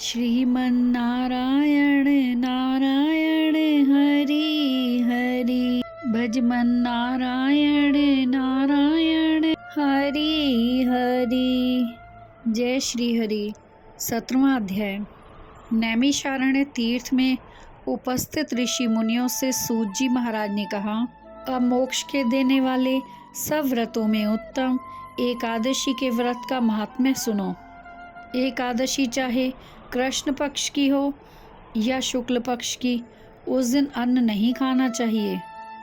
श्रीमन्नारायण नारायण हरि हरि, भजमन नारायण नारायण हरि हरि। जय श्री हरि। 17वां अध्याय। नैमिषारण्य तीर्थ में उपस्थित ऋषि मुनियों से सूत जी महाराज ने कहा, अब मोक्ष के देने वाले सब व्रतों में उत्तम एकादशी के व्रत का महात्म्य सुनो। एकादशी चाहे कृष्ण पक्ष की हो या शुक्ल पक्ष की, उस दिन अन्न नहीं खाना चाहिए।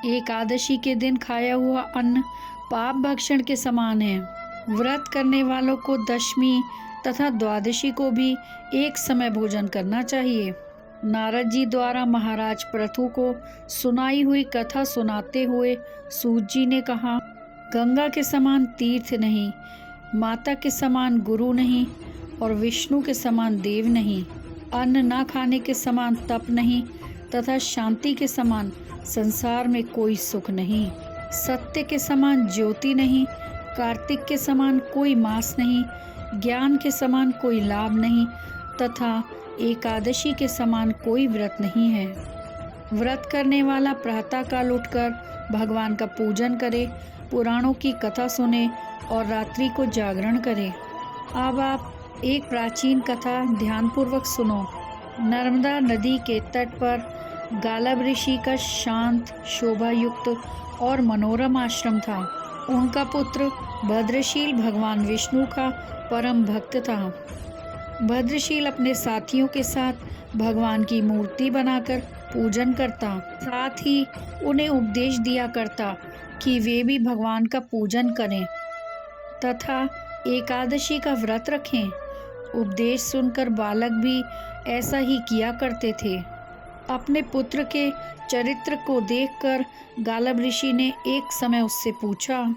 एकादशी के दिन खाया हुआ अन्न पाप भक्षण के समान है। व्रत करने वालों को दशमी तथा द्वादशी को भी एक समय भोजन करना चाहिए। नारद जी द्वारा महाराज पृथु को सुनाई हुई कथा सुनाते हुए सूत जी ने कहा, गंगा के समान तीर्थ नहीं, माता के समान गुरु नहीं और विष्णु के समान देव नहीं, अन्न ना खाने के समान तप नहीं तथा शांति के समान संसार में कोई सुख नहीं। सत्य के समान ज्योति नहीं, कार्तिक के समान कोई मास नहीं, ज्ञान के समान कोई लाभ नहीं तथा एकादशी के समान कोई व्रत नहीं है। व्रत करने वाला प्रातःकाल उठकर भगवान का पूजन करे, पुराणों की कथा सुने और रात्रि को जागरण करे। अब आप एक प्राचीन कथा ध्यानपूर्वक सुनो। नर्मदा नदी के तट पर गालब ऋषि का शांत, शोभायुक्त और मनोरम आश्रम था। उनका पुत्र भद्रशील भगवान विष्णु का परम भक्त था। भद्रशील अपने साथियों के साथ भगवान की मूर्ति बनाकर पूजन करता, साथ ही उन्हें उपदेश दिया करता कि वे भी भगवान का पूजन करें तथा एकादशी का व्रत रखें। उपदेश सुनकर बालक भी ऐसा ही किया करते थे। अपने पुत्र के चरित्र को देखकर गालब ऋषि ने एक समय उससे पूछा,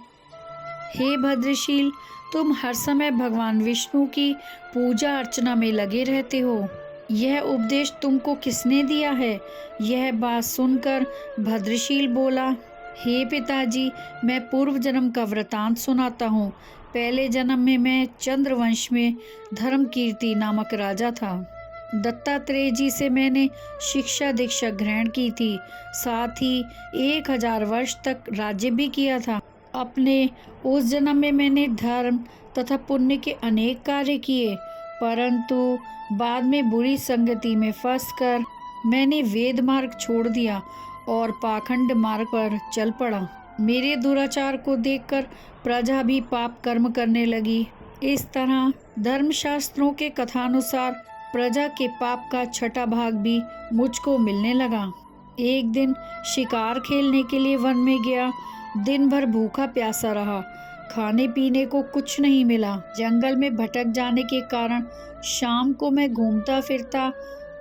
हे भद्रशील, तुम हर समय भगवान विष्णु की पूजा अर्चना में लगे रहते हो, यह उपदेश तुमको किसने दिया है? यह बात सुनकर भद्रशील बोला, हे पिताजी, मैं पूर्व जन्म का वृतांत सुनाता हूँ। पहले जन्म में मैं चंद्रवंश में धर्मकीर्ति नामक राजा था। दत्तात्रेय जी से मैंने शिक्षा दीक्षा ग्रहण की थी, साथ ही 1000 वर्ष तक राज्य भी किया था। अपने उस जन्म में मैंने धर्म तथा पुण्य के अनेक कार्य किए, परंतु बाद में बुरी संगति में फंसकर मैंने वेद मार्ग छोड़ दिया और पाखंड मार्ग पर चल पड़ा। मेरे दुराचार को देखकर प्रजा भी पाप कर्म करने लगी। इस तरह धर्मशास्त्रों के कथानुसार प्रजा के पाप का छठा भाग भी मुझको मिलने लगा। एक दिन शिकार खेलने के लिए वन में गया। दिन भर भूखा प्यासा रहा, खाने पीने को कुछ नहीं मिला। जंगल में भटक जाने के कारण शाम को मैं घूमता फिरता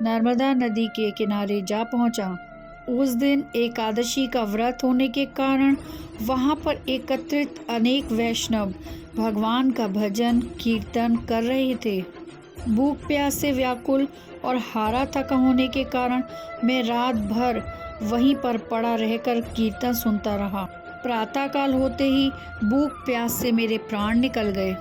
नर्मदा नदी के किनारे जा पहुंचा। उस दिन एकादशी का व्रत होने के कारण वहां पर एकत्रित अनेक वैष्णव भगवान का भजन कीर्तन कर रहे थे। भूख प्यास से व्याकुल और हारा थका होने के कारण मैं रात भर वहीं पर पड़ा रहकर कीर्तन सुनता रहा। प्रातःकाल होते ही भूख प्यास से मेरे प्राण निकल गए।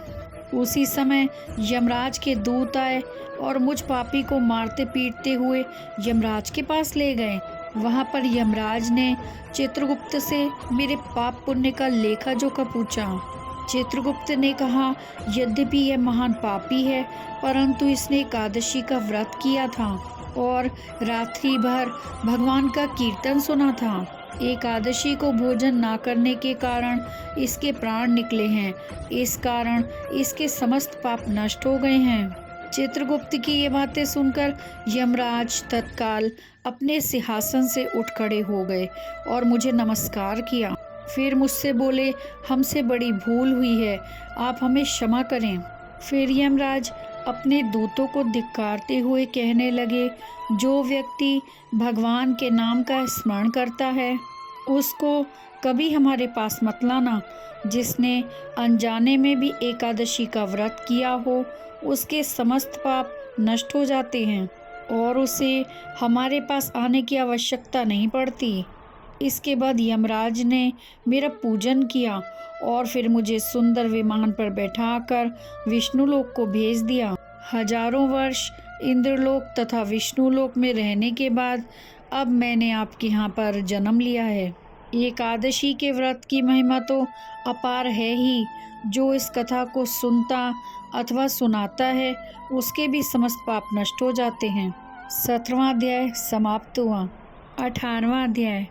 उसी समय यमराज के दूत आए और मुझ पापी को मारते पीटते हुए यमराज के पास ले गए। वहां पर यमराज ने चित्रगुप्त से मेरे पाप पुण्य का लेखा जोखा पूछा। चित्रगुप्त ने कहा, यद्यपि यह महान पापी है, परंतु इसने एकादशी का व्रत किया था और रात्रि भर भगवान का कीर्तन सुना था। एकादशी को भोजन ना करने के कारण इसके प्राण निकले हैं, इस कारण इसके समस्त पाप नष्ट हो गए हैं। चित्रगुप्त की ये बातें सुनकर यमराज तत्काल अपने सिंहासन से उठ खड़े हो गए और मुझे नमस्कार किया। फिर मुझसे बोले, हमसे बड़ी भूल हुई है, आप हमें क्षमा करें। फिर यमराज अपने दूतों को धिक्कारते हुए कहने लगे, जो व्यक्ति भगवान के नाम का स्मरण करता है उसको कभी हमारे पास मत लाना। जिसने अनजाने में भी एकादशी का व्रत किया हो उसके समस्त पाप नष्ट हो जाते हैं और उसे हमारे पास आने की आवश्यकता नहीं पड़ती। इसके बाद यमराज ने मेरा पूजन किया और फिर मुझे सुंदर विमान पर बैठाकर विष्णु लोक को भेज दिया। हजारों वर्ष इंद्रलोक तथा विष्णुलोक में रहने के बाद अब मैंने आपके यहाँ पर जन्म लिया है। एकादशी के व्रत की महिमा तो अपार है ही। जो इस कथा को सुनता अथवा सुनाता है उसके भी समस्त पाप नष्ट हो जाते हैं। 17वां अध्याय समाप्त हुआ। 18वां अध्याय।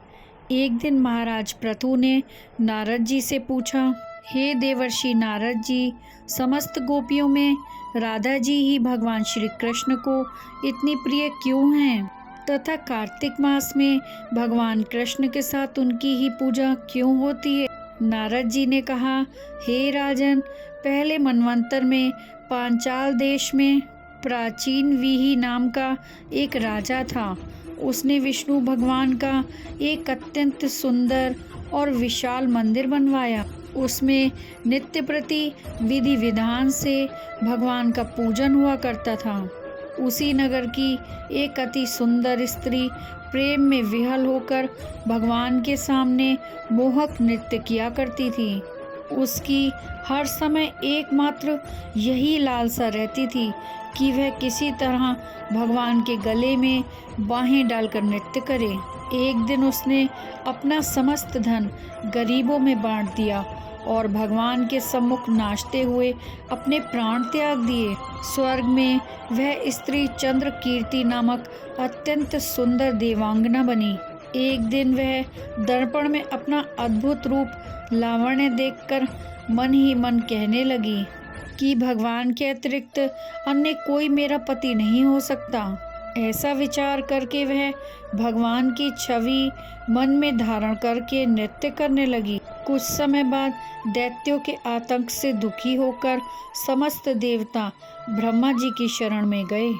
एक दिन महाराज पृथु ने नारद जी से पूछा, हे देवर्षि नारद जी, समस्त गोपियों में राधा जी ही भगवान श्री कृष्ण को इतनी प्रिय क्यों हैं तथा कार्तिक मास में भगवान कृष्ण के साथ उनकी ही पूजा क्यों होती है? नारद जी ने कहा, हे राजन, पहले मनवंतर में पांचाल देश में प्राचीन वीही नाम का एक राजा था। उसने विष्णु भगवान का एक अत्यंत सुंदर और विशाल मंदिर बनवाया। उसमें नित्य प्रति विधि विधान से भगवान का पूजन हुआ करता था। उसी नगर की एक अति सुंदर स्त्री प्रेम में विह्वल होकर भगवान के सामने मोहक नृत्य किया करती थी। उसकी हर समय एकमात्र यही लालसा रहती थी कि वह किसी तरह भगवान के गले में बाहें डालकर नृत्य करे। एक दिन उसने अपना समस्त धन गरीबों में बांट दिया और भगवान के सम्मुख नाचते हुए अपने प्राण त्याग दिए। स्वर्ग में वह स्त्री चंद्र कीर्ति नामक अत्यंत सुंदर देवांगना बनी। एक दिन वह दर्पण में अपना अद्भुत रूप लावण्य देखकर मन ही मन कहने लगी कि भगवान के अतिरिक्त अन्य कोई मेरा पति नहीं हो सकता। ऐसा विचार करके वह भगवान की छवि मन में धारण करके नृत्य करने लगी। कुछ समय बाद दैत्यों के आतंक से दुखी होकर समस्त देवता ब्रह्मा जी की शरण में गए।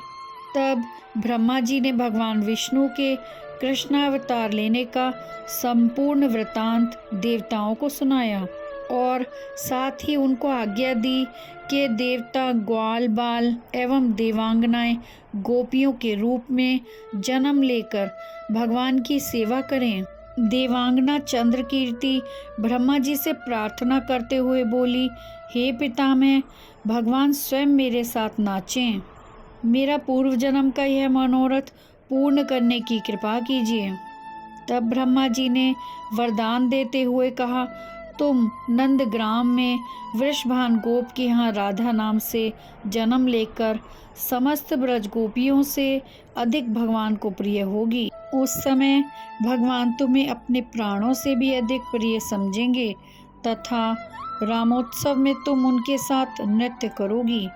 तब ब्रह्मा जी ने भगवान विष्णु के कृष्णावतार लेने का संपूर्ण वृतांत देवताओं को सुनाया और साथ ही उनको आज्ञा दी कि देवता ग्वाल बाल एवं देवांगनाएं गोपियों के रूप में जन्म लेकर भगवान की सेवा करें। देवांगना चंद्रकीर्ति ब्रह्मा जी से प्रार्थना करते हुए बोली, हे पितामह, भगवान स्वयं मेरे साथ नाचें। मेरा पूर्व जन्म का यह मनोरथ पूर्ण करने की कृपा कीजिए। तब ब्रह्मा जी ने वरदान देते हुए कहा, तुम नंदग्राम में वृषभान गोप के यहाँ राधा नाम से जन्म लेकर समस्त ब्रज गोपियों से अधिक भगवान को प्रिय होगी। उस समय भगवान तुम्हें अपने प्राणों से भी अधिक प्रिय समझेंगे तथा रामोत्सव में तुम उनके साथ नृत्य करोगी।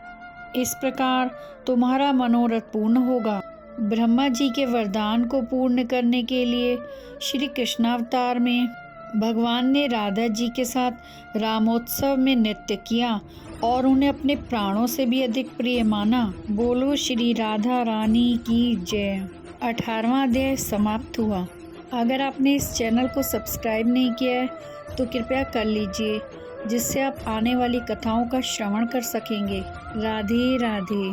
इस प्रकार तुम्हारा मनोरथ पूर्ण होगा। ब्रह्मा जी के वरदान को पूर्ण करने के लिए श्री कृष्णावतार में भगवान ने राधा जी के साथ रामोत्सव में नृत्य किया और उन्हें अपने प्राणों से भी अधिक प्रिय माना। बोलो श्री राधा रानी की जय। 18वां अध्याय समाप्त हुआ। अगर आपने इस चैनल को सब्सक्राइब नहीं किया है तो कृपया कर लीजिए, जिससे आप आने वाली कथाओं का श्रवण कर सकेंगे। राधे राधे।